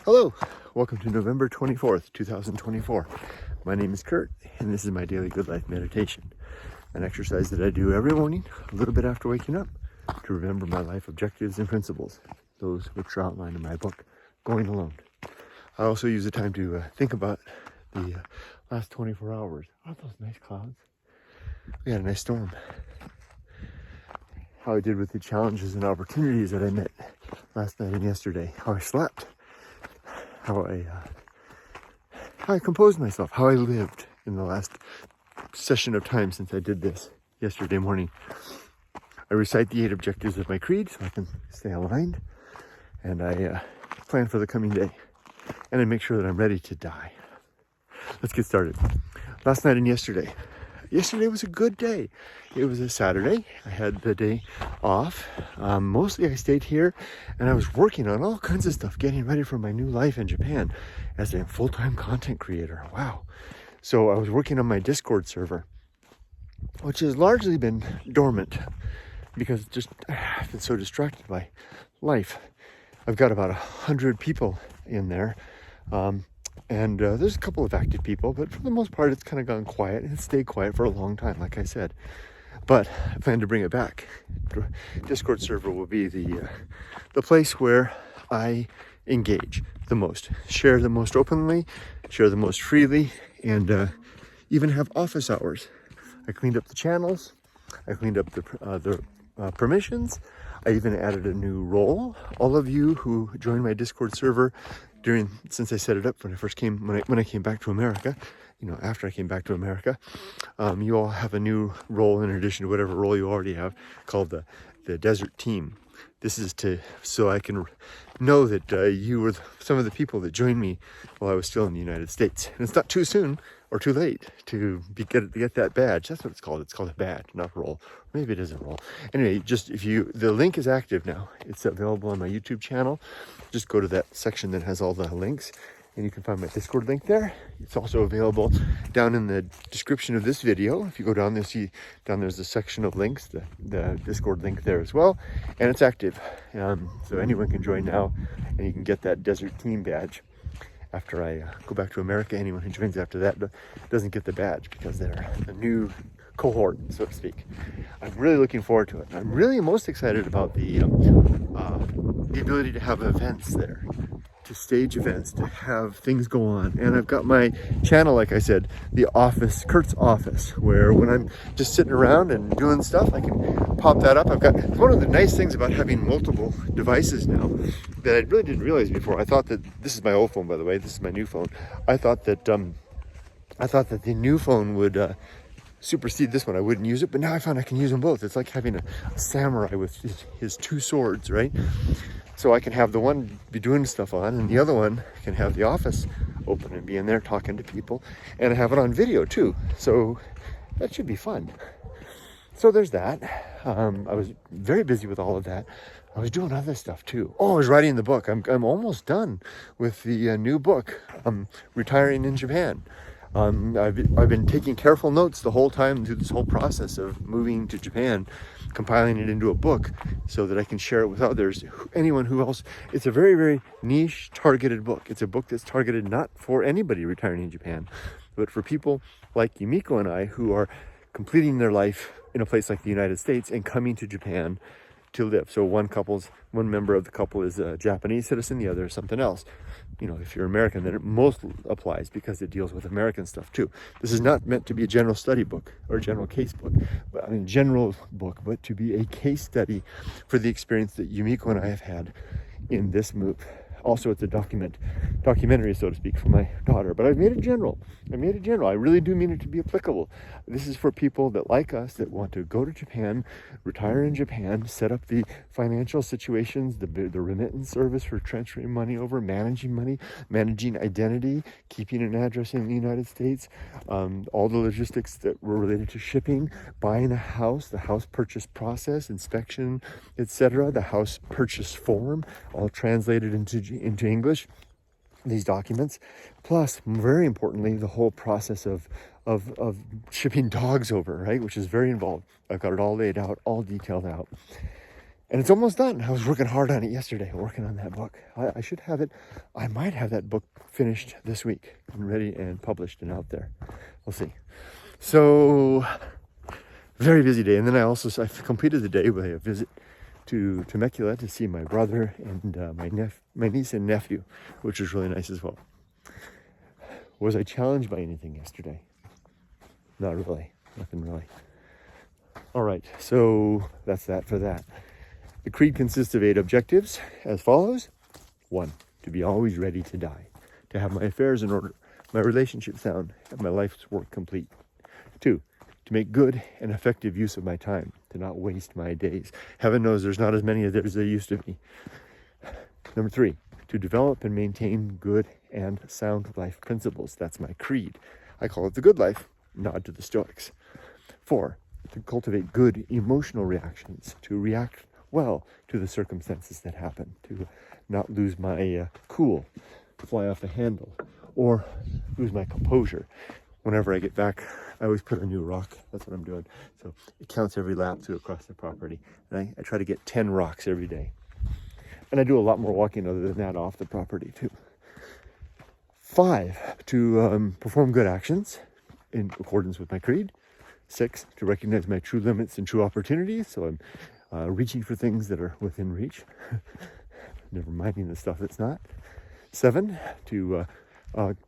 Hello, welcome to November 24th, 2024. My name is Kurt, and this is my daily good life meditation, an exercise that I do every morning, a little bit after waking up, to remember my life objectives and principles, those which are outlined in my book, Going Alone. I also use the time to think about the last 24 hours. Aren't those nice clouds? We had a nice storm. How I did with the challenges and opportunities that I met last night and yesterday, how I slept, how I composed myself, how I lived in the last session of time since I did this yesterday morning. I recite the 8 objectives of my creed so I can stay aligned, and I plan for the coming day, and I make sure that I'm ready to die. Let's get started. Last night and yesterday was a good day. It was a Saturday. I had the day off. Mostly I stayed here and I was working on all kinds of stuff, getting ready for my new life in Japan as a full-time content creator. Wow. So I was working on my Discord server, which has largely been dormant because I've been so distracted by life. I've got about 100 people in there. And there's a couple of active people, but for the most part, it's kind of gone quiet, and it stayed quiet for a long time, like I said. But I plan to bring it back. Discord server will be the place where I engage the most, share the most openly, share the most freely, and even have office hours. I cleaned up the channels. I cleaned up the permissions. I even added a new role. All of you who joined my Discord server since I set it up when I came back to America, after I came back to America, you all have a new role in addition to whatever role you already have, called the Desert Team. This is so I can know that you were some of the people that joined me while I was still in the United States. And it's not too soon or too late to get that badge. That's what it's called. It's called a badge, not a role. Maybe it is a role. Anyway, the link is active now. It's available on my YouTube channel. Just go to that section that has all the links, and you can find my Discord link there. It's also available down in the description of this video. If you go down there, see down there's a section of links, the Discord link there as well, and it's active. So anyone can join now, and you can get that Desert Team badge. After I go back to America, anyone who joins after that doesn't get the badge because they're a new cohort, so to speak. I'm really looking forward to it. I'm really most excited about the ability to have events there, to stage events, to have things go on. And I've got my channel, like I said, the office, Kurt's office, where when I'm just sitting around and doing stuff, I can pop that up. It's one of the nice things about having multiple devices now that I really didn't realize before. I thought that, this is my old phone, by the way, this is my new phone. I thought that the new phone would supersede this one. I wouldn't use it, but now I found I can use them both. It's like having a samurai with his 2 swords, right? So I can have the one be doing stuff on, and the other one can have the office open and be in there talking to people, and I have it on video too. So that should be fun. So there's that. I was very busy with all of that. I was doing other stuff too. Oh, I was writing the book. I'm almost done with the new book. I'm retiring in Japan. I've been taking careful notes the whole time through this whole process of moving to Japan, compiling it into a book so that I can share it with others, anyone who else. It's a very, very niche targeted book. It's a book that's targeted not for anybody retiring in Japan, but for people like Yumiko and I who are completing their life in a place like the United States and coming to Japan to live. So one member of the couple is a Japanese citizen, the other is something else. If you're American, then it most applies because it deals with American stuff too. This is not meant to be a general study book or a general case book, but to be a case study for the experience that Yumiko and I have had in this move. Also, it's a documentary, so to speak, for my daughter. But I've made it general. I really do mean it to be applicable. This is for people that, like us, that want to go to Japan, retire in Japan, set up the financial situations, the remittance service for transferring money over, managing money, managing identity, keeping an address in the United States, all the logistics that were related to shipping, buying a house, the house purchase process, inspection, etc., the house purchase form, all translated into English, these documents, plus, very importantly, the whole process of shipping dogs over, right, which is very involved. I've got it all laid out, all detailed out. And it's almost done. I was working hard on it yesterday, working on that book. I should have it. I might have that book finished this week and ready and published and out there. We'll see. So, very busy day. And then I completed the day with a visit to Temecula to see my brother and my niece and nephew, which was really nice as well. Was I challenged by anything yesterday? Not really. Nothing really. All right. So that's that for that. The creed consists of 8 objectives as follows. 1, to be always ready to die, to have my affairs in order, my relationship sound, and my life's work complete. 2, to make good and effective use of my time, to not waste my days. Heaven knows there's not as many of those as there used to be. Number 3, to develop and maintain good and sound life principles. That's my creed. I call it the good life, nod to the Stoics. 4, to cultivate good emotional reactions, to react well to the circumstances that happen, to not lose my cool, fly off the handle, or lose my composure. Whenever I get back, I always put a new rock. That's what I'm doing. So it counts every lap to across the property. And I try to get 10 rocks every day. And I do a lot more walking other than that off the property too. 5, to perform good actions in accordance with my creed. 6, to recognize my true limits and true opportunities. So I'm reaching for things that are within reach, never minding the stuff that's not. 7, to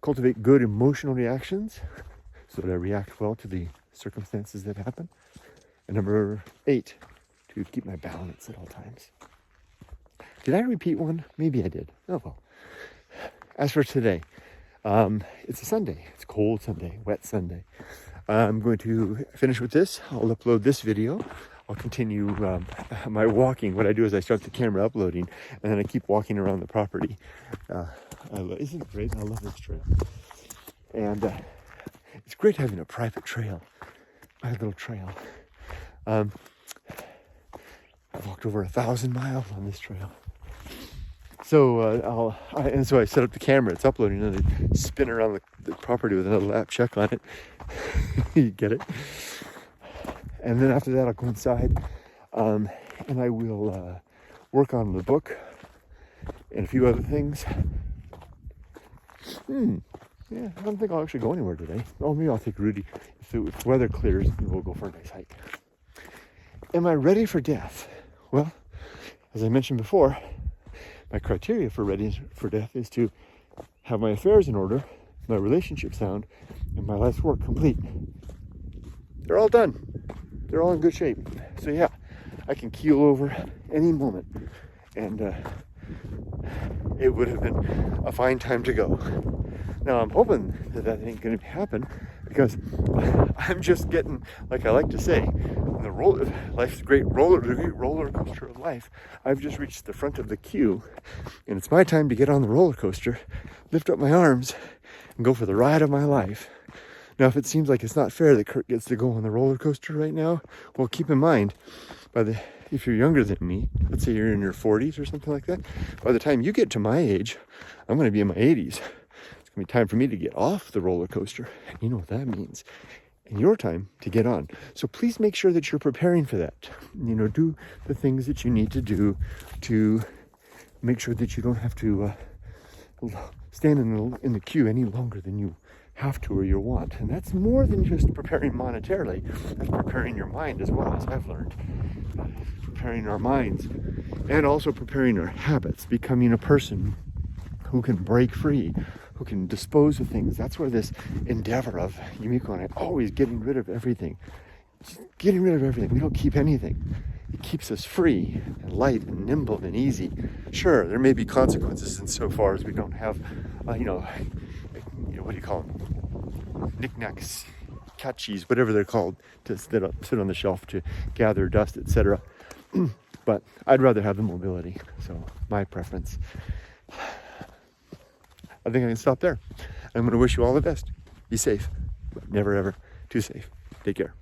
cultivate good emotional reactions so that I react well to the circumstances that happen. And number 8, to keep my balance at all times. Did I repeat one? Maybe I did. Oh well. As for today, it's a Sunday. It's a cold Sunday, wet Sunday. I'm going to finish with this. I'll upload this video. I'll continue my walking. What I do is I start the camera uploading, and then I keep walking around the property. Isn't it great? I love this trail. And it's great having a private trail, my little trail. I've walked over 1,000 miles on this trail. So so I set up the camera. It's uploading, and I spin around the property with another lap check on it. You get it? And then after that, I'll go inside, and I will work on the book and a few other things. Yeah, I don't think I'll actually go anywhere today. Oh, maybe I'll take Rudy. If the weather clears, we'll go for a nice hike. Am I ready for death? Well, as I mentioned before, my criteria for readiness for death is to have my affairs in order, my relationship sound, and my life's work complete. They're all done. They're all in good shape. So yeah, I can keel over any moment, and it would have been a fine time to go. Now I'm hoping that ain't going to happen, because I'm just getting, like I like to say, life's great roller coaster of life. I've just reached the front of the queue, and it's my time to get on the roller coaster, lift up my arms, and go for the ride of my life. Now, if it seems like it's not fair that Kurt gets to go on the roller coaster right now, well, keep in mind, if you're younger than me, let's say you're in your 40s or something like that, by the time you get to my age, I'm going to be in my 80s. It's going to be time for me to get off the roller coaster. You know what that means. And your time to get on. So please make sure that you're preparing for that. Do the things that you need to do to make sure that you don't have to stand in the queue any longer than you have to or you want. And that's more than just preparing monetarily. That's preparing your mind as well, as I've learned. Preparing our minds, and also preparing our habits, becoming a person who can break free, who can dispose of things. That's where this endeavor of Yumiko and I always getting rid of everything. Just getting rid of everything. We don't keep anything. It keeps us free and light and nimble and easy. Sure, there may be consequences insofar as we don't have, what do you call them? Knickknacks, catchies, whatever they're called, to sit on the shelf to gather dust, etc. But I'd rather have the mobility. So my preference. I think I can stop there. I'm going to wish you all the best. Be safe, but never ever too safe. Take care.